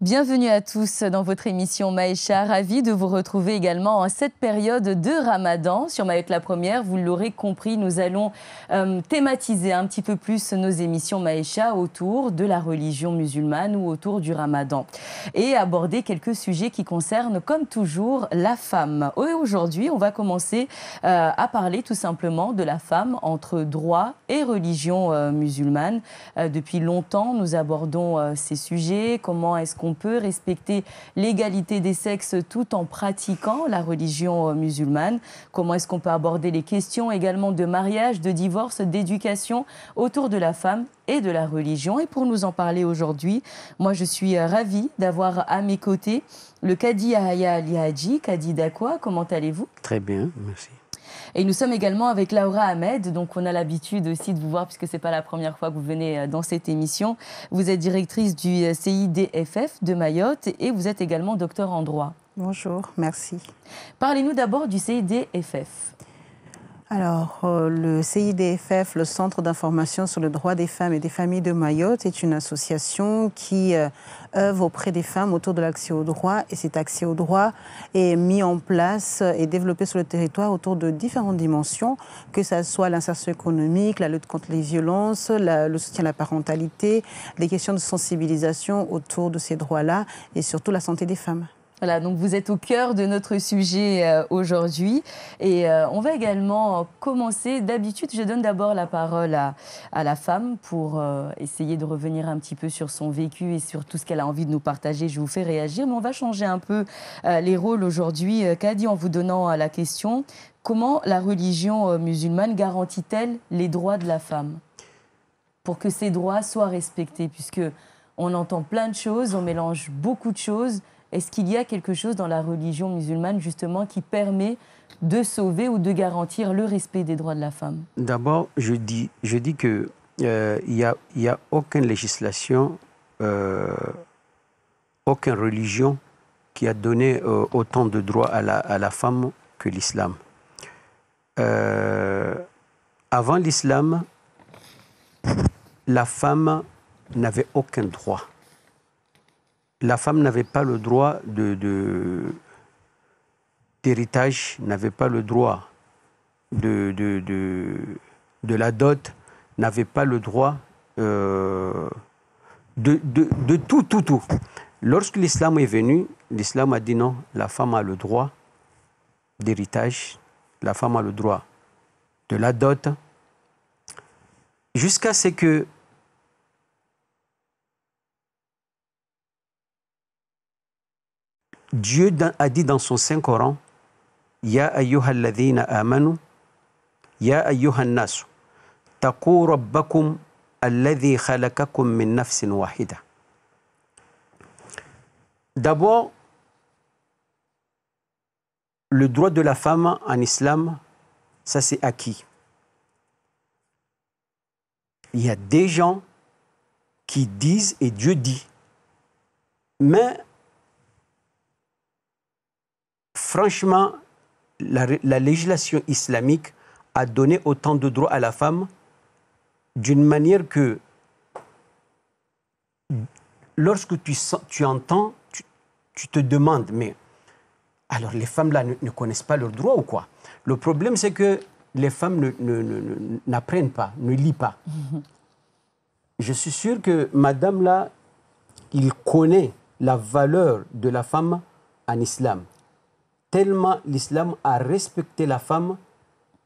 Bienvenue à tous dans votre émission Maïcha. Ravi de vous retrouver également en cette période de Ramadan. Sur Mayotte la Première, vous l'aurez compris, nous allons thématiser un petit peu plus nos émissions Maïcha autour de la religion musulmane ou autour du Ramadan et aborder quelques sujets qui concernent, comme toujours, la femme. Et aujourd'hui, on va commencer à parler tout simplement de la femme entre droit et religion musulmane. Depuis longtemps, nous abordons ces sujets. Comment est-ce qu'on peut respecter l'égalité des sexes tout en pratiquant la religion musulmane? Comment est-ce qu'on peut aborder les questions également de mariage, de divorce, d'éducation autour de la femme et de la religion? Et pour nous en parler aujourd'hui, moi je suis ravie d'avoir à mes côtés le Kadi Yahya Ali Hadji. Kadi Dakwa, comment allez-vous? Très bien, merci. Et nous sommes également avec Laura Ahmed, donc on a l'habitude aussi de vous voir puisque ce n'est pas la première fois que vous venez dans cette émission. Vous êtes directrice du CIDFF de Mayotte et vous êtes également docteur en droit. Bonjour, merci. Parlez-nous d'abord du CIDFF. Alors, le CIDFF, le Centre d'information sur le droit des femmes et des familles de Mayotte, est une association qui œuvre auprès des femmes autour de l'accès au droit. Et cet accès au droit est mis en place et développé sur le territoire autour de différentes dimensions, que ce soit l'insertion économique, la lutte contre les violences, le soutien à la parentalité, les questions de sensibilisation autour de ces droits-là et surtout la santé des femmes. Voilà, donc vous êtes au cœur de notre sujet aujourd'hui et on va également commencer. D'habitude, je donne d'abord la parole à la femme pour essayer de revenir un petit peu sur son vécu et sur tout ce qu'elle a envie de nous partager. Je vous fais réagir, mais on va changer un peu les rôles aujourd'hui. Kadi, en vous donnant la question, comment la religion musulmane garantit-elle les droits de la femme pour que ces droits soient respectés? Puisque on entend plein de choses, on mélange beaucoup de choses. Est-ce qu'il y a quelque chose dans la religion musulmane, justement, qui permet de sauver ou de garantir le respect des droits de la femme? D'abord, je dis qu'il n'y a aucune législation, aucune religion qui a donné autant de droits à la femme que l'islam. Avant l'islam, la femme n'avait aucun droit. La femme n'avait pas le droit d'héritage, n'avait pas le droit de la dot, n'avait pas le droit de tout. Lorsque l'islam est venu, l'islam a dit non, la femme a le droit d'héritage, la femme a le droit de la dot, jusqu'à ce que Dieu a dit dans son Saint-Coran, « Ya ayyuhal ladhina amanu, ya ayyuhan nasu, taqu rabbakum alladhi khalaqakum min nafsin wahida. » D'abord, le droit de la femme en islam, ça c'est acquis. Il y a des gens qui disent, et Dieu dit, mais franchement, la législation islamique a donné autant de droits à la femme d'une manière que lorsque tu entends, tu te demandes, mais alors les femmes là ne connaissent pas leurs droits ou quoi? Le problème c'est que les femmes n'apprennent pas, ne lisent pas. Je suis sûr que madame là, il connaît la valeur de la femme en islam. Tellement l'islam a respecté la femme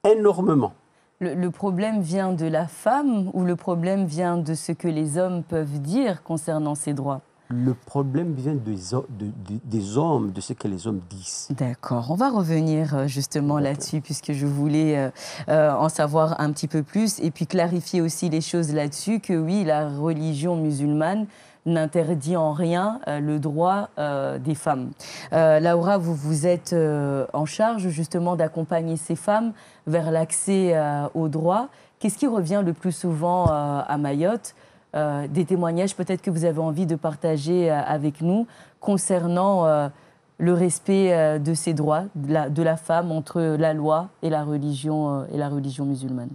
énormément. Le problème vient de la femme ou le problème vient de ce que les hommes peuvent dire concernant ces droits? Le problème vient des hommes, de ce que les hommes disent. D'accord. On va revenir justement là-dessus puisque je voulais en savoir un petit peu plus et puis clarifier aussi les choses là-dessus que oui, la religion musulmane n'interdit en rien le droit des femmes. Laura, vous êtes en charge justement d'accompagner ces femmes vers l'accès aux droits. Qu'est-ce qui revient le plus souvent à Mayotte des témoignages peut-être que vous avez envie de partager avec nous concernant le respect de ces droits de la femme entre la loi et la religion musulmane.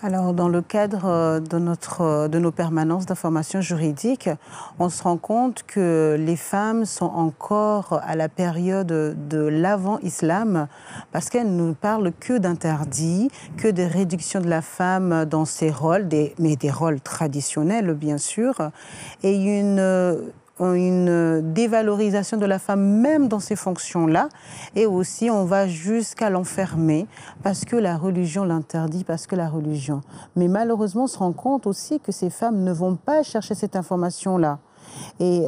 Alors, dans le cadre de nos permanences d'information juridique, on se rend compte que les femmes sont encore à la période de l'avant-islam parce qu'elles ne parlent que d'interdits, que de réduction de la femme dans ses rôles, mais des rôles traditionnels, bien sûr, et une dévalorisation de la femme même dans ces fonctions-là, et aussi on va jusqu'à l'enfermer parce que la religion l'interdit, parce que la religion. Mais malheureusement, on se rend compte aussi que ces femmes ne vont pas chercher cette information-là. Et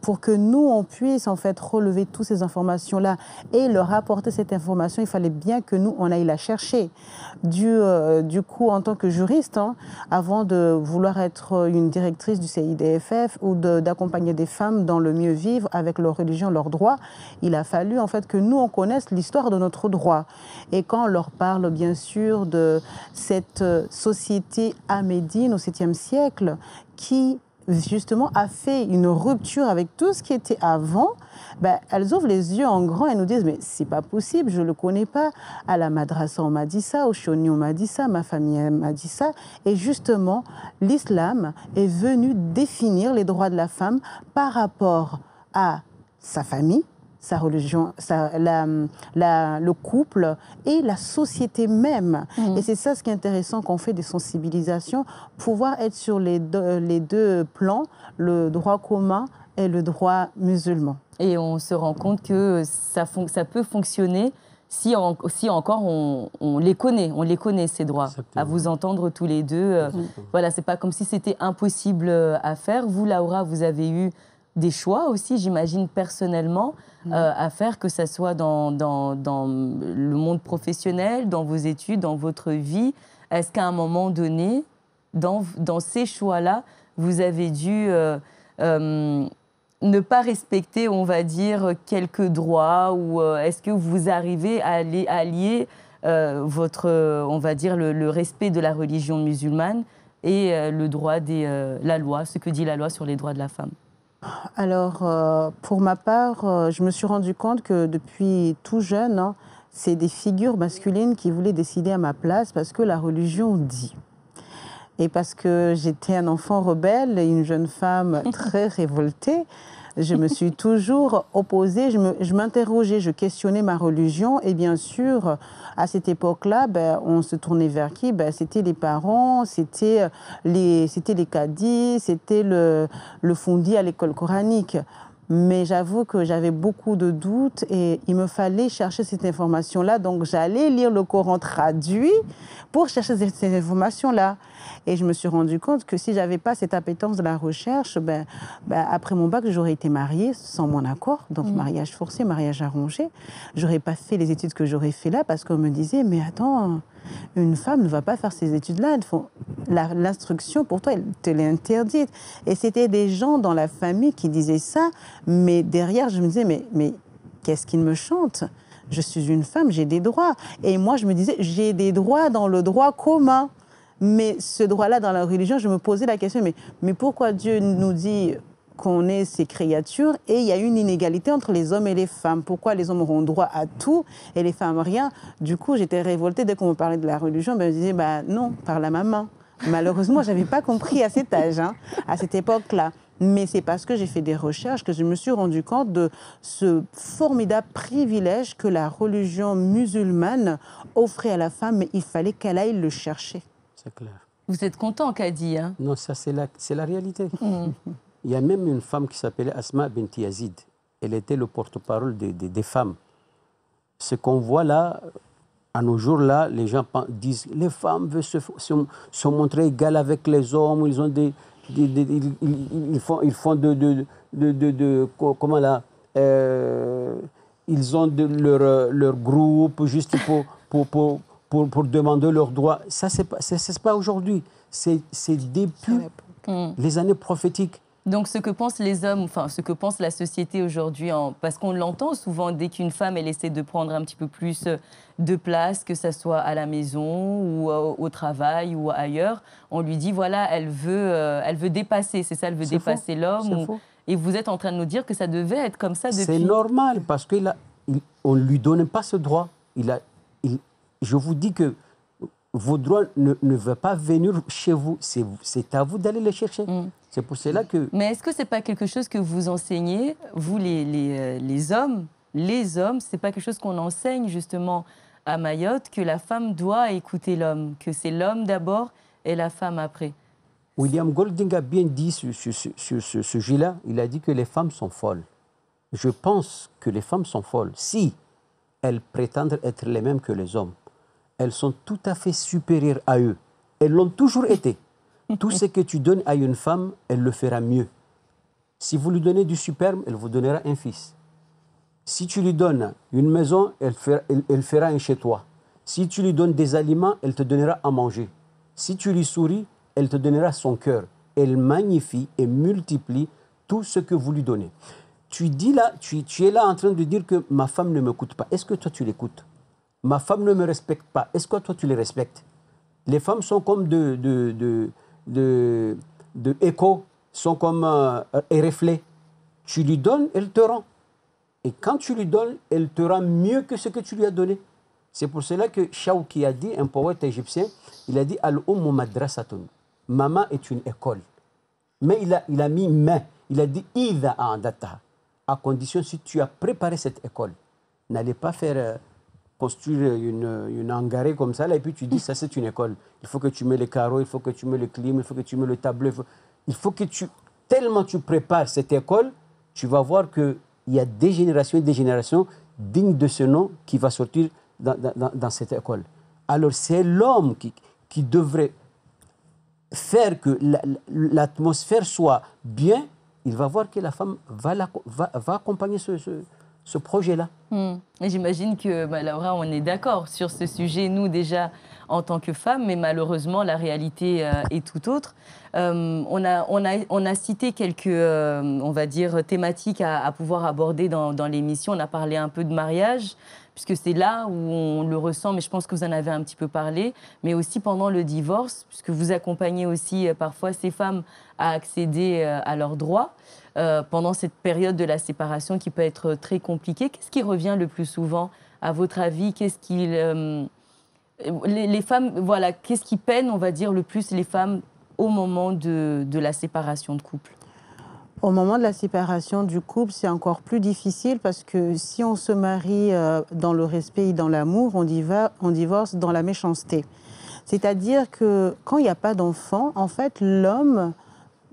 pour que nous, on puisse en fait relever toutes ces informations-là et leur apporter cette information, il fallait bien que nous, on aille la chercher. Du coup, en tant que juriste, avant de vouloir être une directrice du CIDFF ou d'accompagner des femmes dans le mieux vivre avec leur religion, leurs droits, il a fallu en fait que nous, on connaisse l'histoire de notre droit. Et quand on leur parle bien sûr de cette société amédine au 7e siècle qui justement a fait une rupture avec tout ce qui était avant, elles ouvrent les yeux en grand et nous disent mais c'est pas possible, je le connais pas. À la madrasa on m'a dit ça, au Choni on m'a dit ça, ma famille m'a dit ça. Et justement, l'islam est venu définir les droits de la femme par rapport à sa famille, sa religion, le couple et la société même. Et c'est ça ce qui est intéressant quand on fait des sensibilisations, pouvoir être sur les deux plans, le droit commun et le droit musulman. Et on se rend compte que ça peut fonctionner si encore on les connaît ces droits. Exactement. À vous entendre tous les deux. Voilà, c'est pas comme si c'était impossible à faire. Vous, Laura, vous avez eu des choix aussi, j'imagine, personnellement, à faire, que ce soit dans le monde professionnel, dans vos études, dans votre vie. Est-ce qu'à un moment donné, dans ces choix-là, vous avez dû ne pas respecter, on va dire, quelques droits, ou est-ce que vous arrivez à allier on va dire, le respect de la religion musulmane et le droit la loi, ce que dit la loi sur les droits de la femme? Alors, pour ma part, je me suis rendu compte que depuis tout jeune, c'est des figures masculines qui voulaient décider à ma place parce que la religion dit. Et parce que j'étais un enfant rebelle et une jeune femme très révoltée, je me suis toujours opposée, je m'interrogeais, je questionnais ma religion. Et bien sûr, à cette époque-là, on se tournait vers qui? C'était les parents, c'était les cadis, c'était le fondi à l'école coranique. Mais j'avoue que j'avais beaucoup de doutes et il me fallait chercher cette information-là. Donc, j'allais lire le Coran traduit pour chercher ces informations-là. Et je me suis rendu compte que si je n'avais pas cette appétence de la recherche, après mon bac, j'aurais été mariée sans mon accord. Donc, mariage forcé, mariage arrangé. Je n'aurais pas fait les études que j'aurais fait là parce qu'on me disait, mais attends, une femme ne va pas faire ces études-là. L'instruction, pour toi, elle te l'est interdite. Et c'était des gens dans la famille qui disaient ça. Mais derrière, je me disais, mais qu'est-ce qu'ils me chantent? Je suis une femme, j'ai des droits. Et moi, je me disais, j'ai des droits dans le droit commun. Mais ce droit-là, dans la religion, je me posais la question, mais pourquoi Dieu nous dit qu'on est ces créatures et il y a une inégalité entre les hommes et les femmes? Pourquoi les hommes auront droit à tout et les femmes rien? Du coup, j'étais révoltée dès qu'on me parlait de la religion. Je me disais, non, par la maman. Malheureusement, je n'avais pas compris à cet âge, à cette époque-là. Mais c'est parce que j'ai fait des recherches que je me suis rendu compte de ce formidable privilège que la religion musulmane offrait à la femme, mais il fallait qu'elle aille le chercher. C'est clair. Vous êtes content, Kadi, hein? Non, ça c'est la réalité. Il y a même une femme qui s'appelait Asma Binti Yazid. Elle était le porte-parole des femmes. Ce qu'on voit là, à nos jours là, les gens disent les femmes veulent se montrer égales avec les hommes. Ils ont ils font comment là, ils ont leur groupe juste pour demander leurs droits. Ça, c'est pas aujourd'hui. C'est depuis les années prophétiques. Donc ce que pensent les hommes, enfin ce que pense la société aujourd'hui, parce qu'on l'entend souvent dès qu'une femme elle essaie de prendre un petit peu plus de place, que ça soit à la maison ou au travail ou ailleurs, on lui dit voilà elle veut dépasser, c'est ça, elle veut dépasser l'homme. Et vous êtes en train de nous dire que ça devait être comme ça depuis. C'est normal parce qu'on ne lui donne pas ce droit. Je vous dis que vos droits ne veulent pas venir chez vous. C'est à vous d'aller les chercher. C'est pour cela que... Mais est-ce que ce n'est pas quelque chose que vous enseignez, vous les hommes, ce n'est pas quelque chose qu'on enseigne justement à Mayotte, que la femme doit écouter l'homme, que c'est l'homme d'abord et la femme après? William Golding a bien dit sur ce sujet-là, il a dit que les femmes sont folles. Je pense que les femmes sont folles. Si elles prétendent être les mêmes que les hommes, elles sont tout à fait supérieures à eux. Elles l'ont toujours été. Tout ce que tu donnes à une femme, elle le fera mieux. Si vous lui donnez du sperme, elle vous donnera un fils. Si tu lui donnes une maison, elle fera un chez toi. Si tu lui donnes des aliments, elle te donnera à manger. Si tu lui souris, elle te donnera son cœur. Elle magnifie et multiplie tout ce que vous lui donnez. Tu es là en train de dire que ma femme ne m'écoute pas. Est-ce que toi, tu l'écoutes? Ma femme ne me respecte pas. Est-ce que toi, tu les respectes? Les femmes sont comme de écho, sont comme un reflet. Tu lui donnes, elle te rend. Et quand tu lui donnes, elle te rend mieux que ce que tu lui as donné. C'est pour cela que Shawki a dit, un poète égyptien, il a dit « Al-Ummu madrasatun ». Maman est une école. Mais il a mis « mais ». Il a dit « Idha a'dataha ». À condition, si tu as préparé cette école, n'allez pas faire construire une hangarée comme ça, là, et puis tu dis ça c'est une école. Il faut que tu mets les carreaux, il faut que tu mets le clim, il faut que tu mets le tableau. Il faut que tellement tu prépares cette école, tu vas voir qu'il y a des générations dignes de ce nom qui va sortir dans cette école. Alors c'est l'homme qui devrait faire que l'atmosphère soit bien. Il va voir que la femme va accompagner ce projet-là. Et j'imagine que, Laura, on est d'accord sur ce sujet, nous déjà en tant que femmes, mais malheureusement la réalité est tout autre. On a cité quelques, on va dire, thématiques à pouvoir aborder dans l'émission. On a parlé un peu de mariage, puisque c'est là où on le ressent, mais je pense que vous en avez un petit peu parlé, mais aussi pendant le divorce, puisque vous accompagnez aussi parfois ces femmes à accéder à leurs droits. Pendant cette période de la séparation qui peut être très compliquée, qu'est-ce qui revient le plus souvent, à votre avis? Qu'est-ce qui les femmes, voilà, qu'est-ce qui peine, on va dire, le plus les femmes au moment de la séparation de couple? Au moment de la séparation du couple, c'est encore plus difficile parce que si on se marie dans le respect et dans l'amour, on divorce dans la méchanceté. C'est-à-dire que quand il n'y a pas d'enfant, en fait, l'homme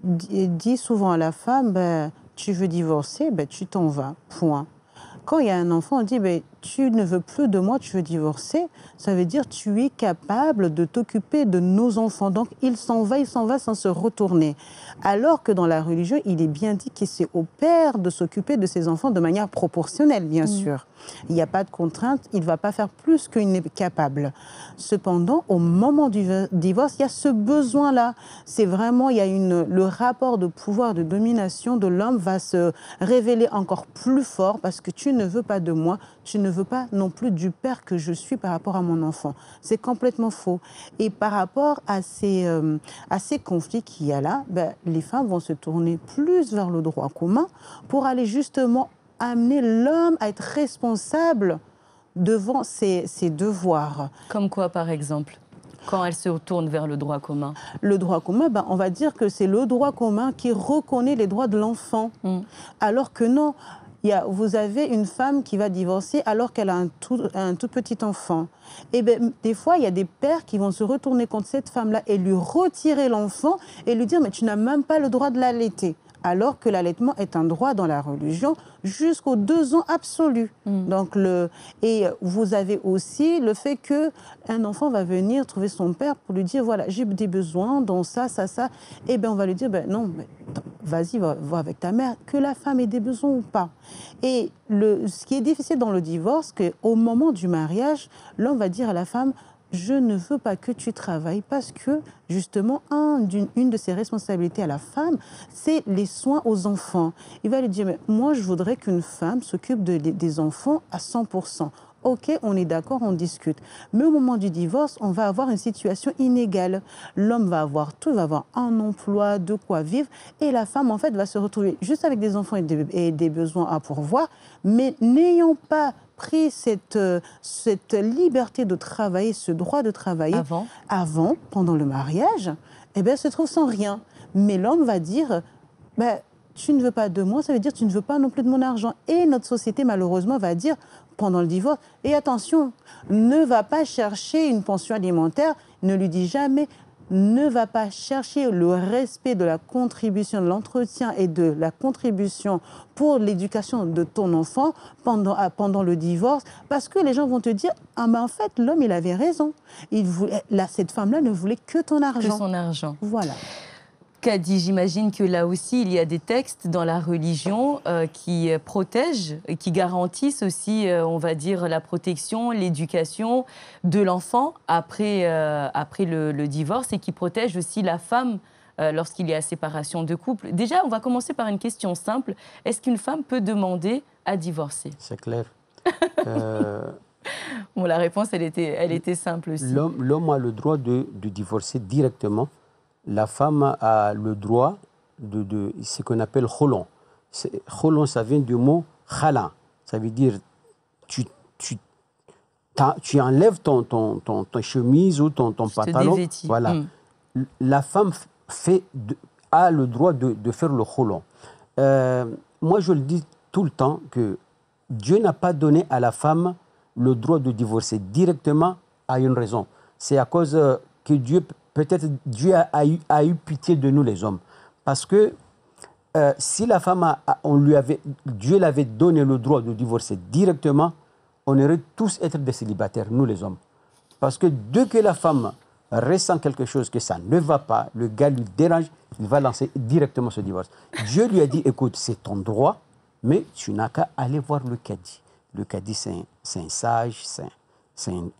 dit souvent à la femme, tu veux divorcer, tu t'en vas, point. Quand il y a un enfant, on dit, tu ne veux plus de moi, tu veux divorcer, ça veut dire tu es capable de t'occuper de nos enfants. Donc il s'en va sans se retourner. Alors que dans la religion, il est bien dit que c'est au père de s'occuper de ses enfants de manière proportionnelle, bien sûr. Il n'y a pas de contrainte, il ne va pas faire plus qu'il n'est capable. Cependant, au moment du divorce, il y a ce besoin-là. C'est vraiment, il y a le rapport de pouvoir, de domination de l'homme va se révéler encore plus fort parce que tu ne veux pas de moi, tu ne veux pas non plus du père que je suis par rapport à mon enfant. C'est complètement faux. Et par rapport à ces conflits qu'il y a là, les femmes vont se tourner plus vers le droit commun pour aller justement amener l'homme à être responsable devant ses devoirs. Comme quoi, par exemple, quand elle se tourne vers le droit commun? Le droit commun, on va dire que c'est le droit commun qui reconnaît les droits de l'enfant. Alors que non, vous avez une femme qui va divorcer alors qu'elle a un tout petit enfant. Et des fois, il y a des pères qui vont se retourner contre cette femme-là et lui retirer l'enfant et lui dire « mais tu n'as même pas le droit de l'allaiter ». Alors que l'allaitement est un droit dans la religion jusqu'aux 2 ans absolus. Donc et vous avez aussi le fait qu'un enfant va venir trouver son père pour lui dire voilà, j'ai des besoins dans ça. Et on va lui dire non, vas-y, va avec ta mère, que la femme ait des besoins ou pas. Et ce qui est difficile dans le divorce, qu'au moment du mariage, l'homme va dire à la femme je ne veux pas que tu travailles parce que, justement, une de ses responsabilités à la femme, c'est les soins aux enfants. Il va lui dire, mais moi, je voudrais qu'une femme s'occupe des enfants à 100%. Ok, on est d'accord, on discute. Mais au moment du divorce, on va avoir une situation inégale. L'homme va avoir tout, il va avoir un emploi, de quoi vivre, et la femme, en fait, va se retrouver juste avec des enfants et des besoins à pourvoir, mais n'ayant pas pris cette liberté de travailler, ce droit de travailler pendant le mariage, eh bien, elle se trouve sans rien. Mais l'homme va dire, ben, tu ne veux pas de moi, ça veut dire tu ne veux pas non plus de mon argent. Et notre société, malheureusement, va dire, pendant le divorce, et attention, ne va pas chercher une pension alimentaire, ne lui dis jamais, ne va pas chercher le respect de la contribution, de l'entretien et de la contribution pour l'éducation de ton enfant pendant le divorce, parce que les gens vont te dire, ah ben en fait, l'homme, il avait raison. Cette femme-là ne voulait que ton argent. Que son argent. Voilà. Kadi, j'imagine que là aussi, il y a des textes dans la religion qui protègent, qui garantissent aussi, on va dire, la protection, l'éducation de l'enfant après le divorce et qui protègent aussi la femme lorsqu'il y a séparation de couple. Déjà, on va commencer par une question simple. Est-ce qu'une femme peut demander à divorcer? C'est clair. Bon, la réponse, elle était simple aussi. L'homme a le droit de divorcer directement. La femme a le droit de ce qu'on appelle kholon. Kholon, ça vient du mot khala. Ça veut dire tu enlèves ton chemise ou ton pantalon. Voilà. La femme a le droit de faire le kholon. Moi, je le dis tout le temps que Dieu n'a pas donné à la femme le droit de divorcer directement à une raison. C'est à cause que peut-être Dieu a eu pitié de nous les hommes. Parce que si la femme, Dieu l'avait donné le droit de divorcer directement, on aurait tous été des célibataires, nous les hommes. Parce que dès que la femme ressent quelque chose que ça ne va pas, le gars lui dérange, il va lancer directement ce divorce. Dieu lui a dit, écoute, c'est ton droit, mais tu n'as qu'à aller voir le cadi. Le cadi, c'est un sage, c'est un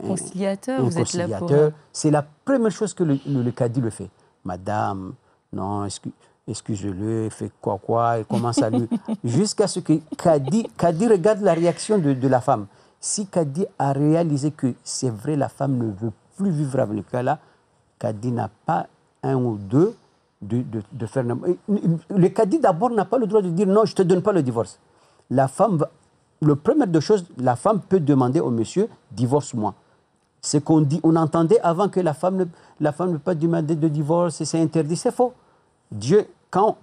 conciliateur, vous êtes là pour... C'est la première chose que le cadi le fait. Madame, non, excusez-le, fait quoi, il commence à lui... Jusqu'à ce que Kadi regarde la réaction de la femme. Si Kadi a réalisé que c'est vrai, la femme ne veut plus vivre avec le cas-là, Kadi n'a pas un ou deux de faire... Le Kadi d'abord n'a pas le droit de dire non, je ne te donne pas le divorce. La femme... La première des choses, la femme peut demander au monsieur, divorce-moi. C'est qu'on dit, on entendait avant que la femme ne peut pas demander de divorce, c'est interdit, c'est faux. Dieu, quand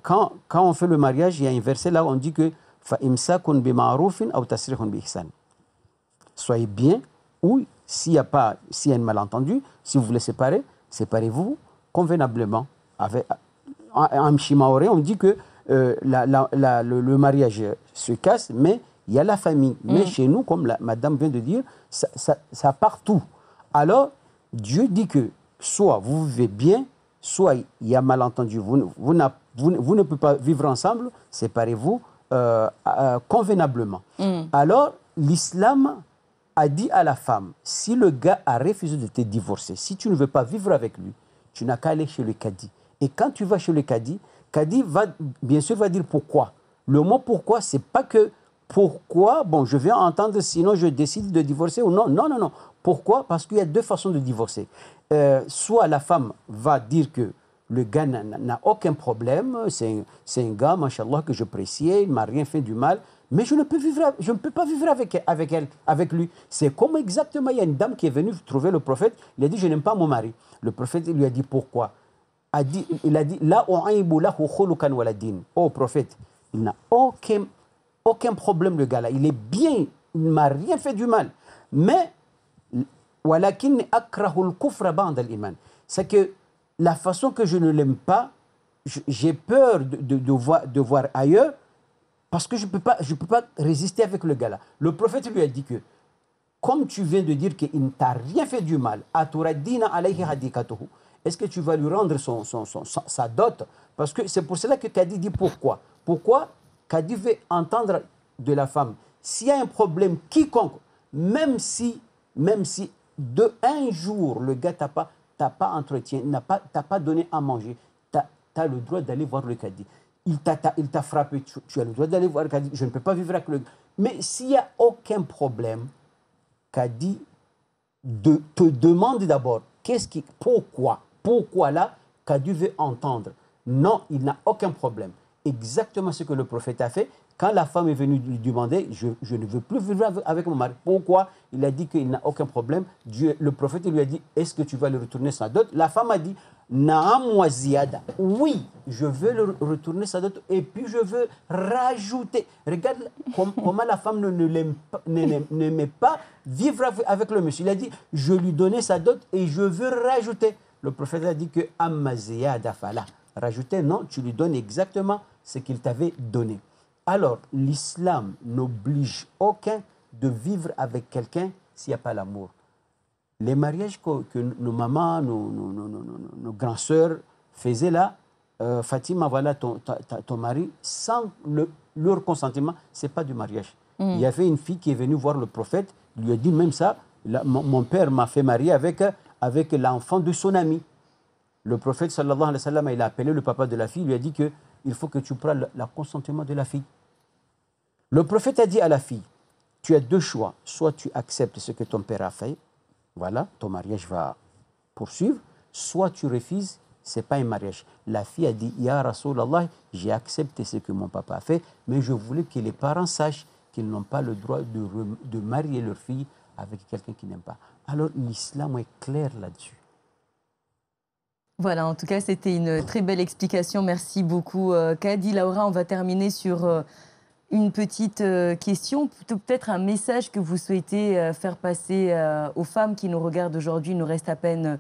on fait le mariage, il y a un verset là où on dit que soyez bien, ou s'il y a un malentendu, si vous voulez séparer, séparez-vous convenablement. En Shimaoré, on dit que le mariage se casse, mais il y a la famille. Mais chez nous, comme madame vient de dire, ça part tout. Alors, Dieu dit que soit vous vivez bien, soit il y a malentendu. Vous ne pouvez pas vivre ensemble, séparez-vous convenablement. Alors, l'islam a dit à la femme, si le gars a refusé de te divorcer, si tu ne veux pas vivre avec lui, tu n'as qu'à aller chez le cadi. Et quand tu vas chez le cadi va, bien sûr, va dire pourquoi. Le mot pourquoi, c'est pas que pourquoi, bon, je viens entendre, sinon je décide de divorcer ou non. Non. Pourquoi? Parce qu'il y a deux façons de divorcer. Soit la femme va dire que le gars n'a aucun problème, c'est un gars, machallah, que je appréciais, il ne m'a rien fait du mal, mais je ne peux pas vivre avec lui. C'est comme exactement, il y a une dame qui est venue trouver le prophète, il a dit, je n'aime pas mon mari. Le prophète lui a dit, pourquoi? Il a dit, la u'aybu lahu khulukan wala din. Oh prophète, il n'a aucun problème, le gars-là. Il est bien, il ne m'a rien fait du mal. Mais, c'est que la façon que je ne l'aime pas, j'ai peur de voir ailleurs, parce que je peux pas résister avec le gars-là. Le prophète lui a dit que, comme tu viens de dire qu'il ne t'a rien fait du mal, est-ce que tu vas lui rendre sa dot? Parce que c'est pour cela que Kadi dit pourquoi. Pourquoi? Kadi veut entendre de la femme, s'il y a un problème quiconque, même si même si de un jour, le gars t'a pas entretien, t'as pas donné à manger, tu as le droit d'aller voir le cadi. Il t'a frappé, tu as le droit d'aller voir le cadi. Je ne peux pas vivre avec le... Mais s'il n'y a aucun problème, cadi te demande d'abord, pourquoi là, cadi veut entendre. Non, il n'a aucun problème. Exactement ce que le prophète a fait. Quand la femme est venue lui demander, je ne veux plus vivre avec mon mari. Pourquoi? Il a dit qu'il n'a aucun problème. Le prophète lui a dit, est-ce que tu vas lui retourner sa dot? La femme a dit, Naam wa ziyada. Oui, je veux le retourner sa dot et puis je veux rajouter. Regarde comment la femme n'aimait pas vivre avec le monsieur. Il a dit, je lui donnais sa dot et je veux rajouter. Le prophète a dit que Amma ziyada fala. Rajouter, non, tu lui donnes exactement ce qu'il t'avait donné. Alors, l'islam n'oblige aucun de vivre avec quelqu'un s'il n'y a pas l'amour. Les mariages que nos mamans, nos grands-sœurs faisaient là, Fatima, voilà ton mari, sans leur consentement, ce n'est pas du mariage. Il y avait une fille qui est venue voir le prophète, il lui a dit même ça, mon père m'a fait marier avec l'enfant de son ami. Le prophète, sallallahu alayhi wa sallam, il a appelé le papa de la fille, il lui a dit qu'il faut que tu prennes le consentement de la fille. Le prophète a dit à la fille, tu as deux choix, soit tu acceptes ce que ton père a fait, voilà, ton mariage va poursuivre, soit tu refuses, ce n'est pas un mariage. La fille a dit, Ya Rasulallah, j'ai accepté ce que mon papa a fait, mais je voulais que les parents sachent qu'ils n'ont pas le droit de marier leur fille avec quelqu'un qu'ils n'aiment pas. Alors l'islam est clair là-dessus. Voilà, en tout cas, c'était une très belle explication. Merci beaucoup, Kadi. Laura, on va terminer sur une petite question, peut-être un message que vous souhaitez faire passer aux femmes qui nous regardent aujourd'hui. Il nous reste à peine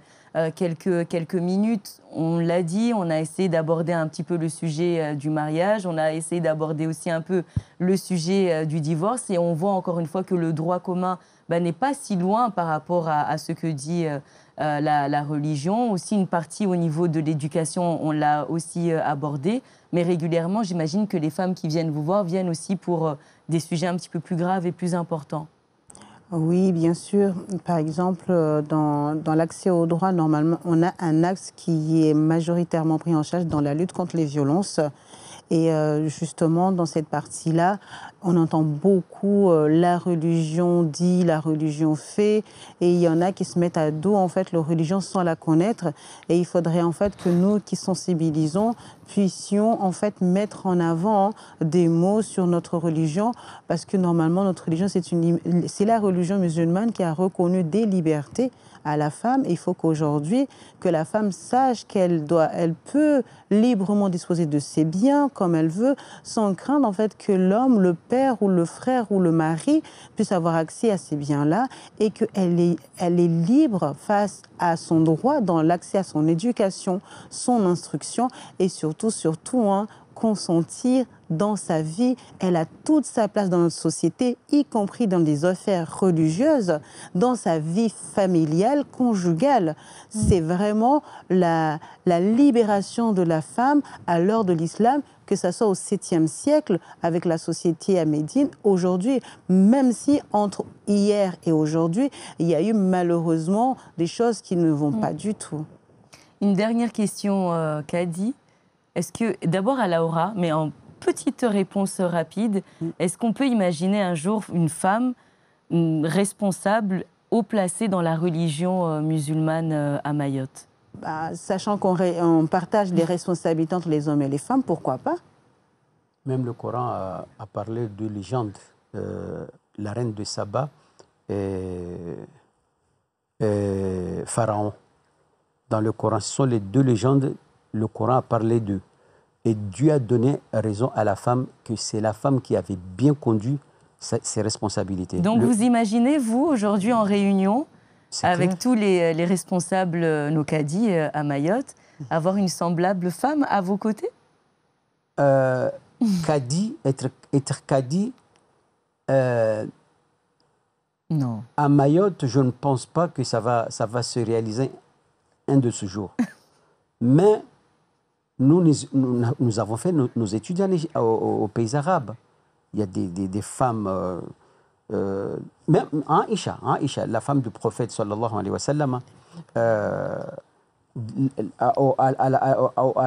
quelques minutes. On l'a dit, on a essayé d'aborder un petit peu le sujet du mariage, on a essayé d'aborder aussi un peu le sujet du divorce et on voit encore une fois que le droit commun n'est pas si loin par rapport à ce que dit la religion. Aussi une partie au niveau de l'éducation, on l'a aussi abordé. Mais régulièrement, j'imagine que les femmes qui viennent vous voir viennent aussi pour des sujets un petit peu plus graves et plus importants. Oui, bien sûr. Par exemple, dans l'accès au droit, normalement, on a un axe qui est majoritairement pris en charge dans la lutte contre les violences. Et justement, dans cette partie-là, on entend beaucoup la religion dit, la religion fait. Et il y en a qui se mettent à dos, en fait, leur religion sans la connaître. Et il faudrait, en fait, que nous qui sensibilisons puissions, en fait, mettre en avant des mots sur notre religion. Parce que, normalement, notre religion, c'est la religion musulmane qui a reconnu des libertés à la femme. Il faut qu'aujourd'hui, que la femme sache elle peut librement disposer de ses biens comme elle veut, sans craindre en fait que l'homme, le père ou le frère ou le mari puisse avoir accès à ces biens-là et qu'elle est libre face à son droit dans l'accès à son éducation, son instruction et surtout, consentir dans sa vie. Elle a toute sa place dans notre société, y compris dans des affaires religieuses, dans sa vie familiale, conjugale. C'est vraiment la libération de la femme à l'heure de l'islam, que ce soit au 7e siècle avec la société à Médine. Aujourd'hui, même si entre hier et aujourd'hui, il y a eu malheureusement des choses qui ne vont pas du tout. Une dernière question, Kadi. Est-ce que, d'abord à Laura, mais en petite réponse rapide, est-ce qu'on peut imaginer un jour une femme responsable, haut placée dans la religion musulmane à Mayotte? Sachant qu'on partage les responsabilités entre les hommes et les femmes, pourquoi pas? Même le Coran a parlé de légende. La reine de Saba et Pharaon. Dans le Coran, ce sont les deux légendes. Le Coran a parlé d'eux. Et Dieu a donné raison à la femme que c'est la femme qui avait bien conduit ses responsabilités. Donc vous imaginez, vous, aujourd'hui en réunion, avec tous les responsables, nos cadis à Mayotte, avoir une semblable femme à vos côtés? Cadi, être cadi, non. À Mayotte, je ne pense pas que ça va se réaliser un de ce jour. Mais nous avons fait nos études au pays arabe. Il y a des femmes même Aïcha, la femme du prophète sallallahu alayhi wa sallam, à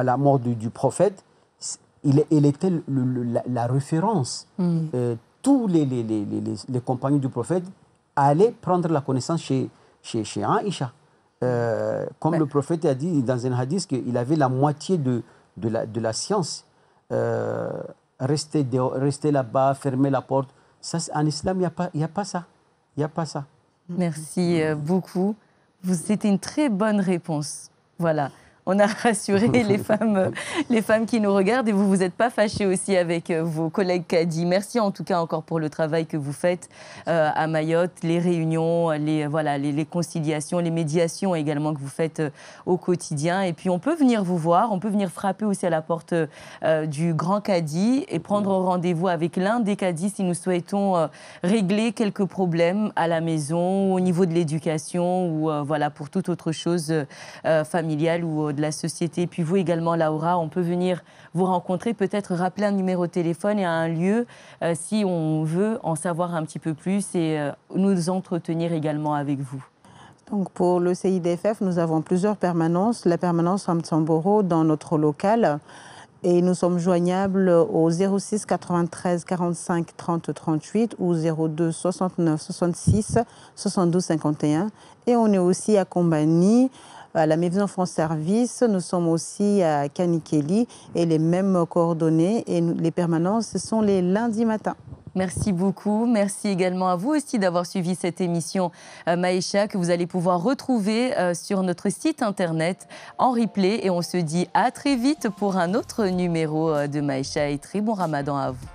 la mort du prophète, il était la référence. Tous les compagnons du prophète allaient prendre la connaissance chez Aïcha. Comme le prophète a dit dans un hadith qu'il avait la moitié de la science. Rester là-bas, fermer la porte. Ça, en islam, il n'y a pas ça. Il n'y a pas ça. Merci beaucoup. C'était une très bonne réponse. Voilà. On a rassuré les femmes qui nous regardent et vous n'êtes pas fâchés aussi avec vos collègues cadis. Merci en tout cas encore pour le travail que vous faites à Mayotte, les réunions, les conciliations, les médiations également que vous faites au quotidien. Et puis on peut venir vous voir, on peut venir frapper aussi à la porte du grand cadi et prendre rendez-vous avec l'un des cadis si nous souhaitons régler quelques problèmes à la maison, au niveau de l'éducation ou pour toute autre chose familiale ou de la société. Et puis vous également, Laura, on peut venir vous rencontrer, peut-être rappeler un numéro de téléphone et un lieu si on veut en savoir un petit peu plus et nous entretenir également avec vous. Donc pour le CIDFF, nous avons plusieurs permanences. La permanence Ramtsamboro dans notre local. Et nous sommes joignables au 06 93 45 30 38 ou 02 69 66 72 51. Et on est aussi à Combani, à la Maison France Service. Nous sommes aussi à Kanikeli et les mêmes coordonnées. Et les permanences, ce sont les lundis matins. Merci beaucoup. Merci également à vous aussi d'avoir suivi cette émission Maïcha que vous allez pouvoir retrouver sur notre site internet en replay. Et on se dit à très vite pour un autre numéro de Maïcha et très bon Ramadan à vous.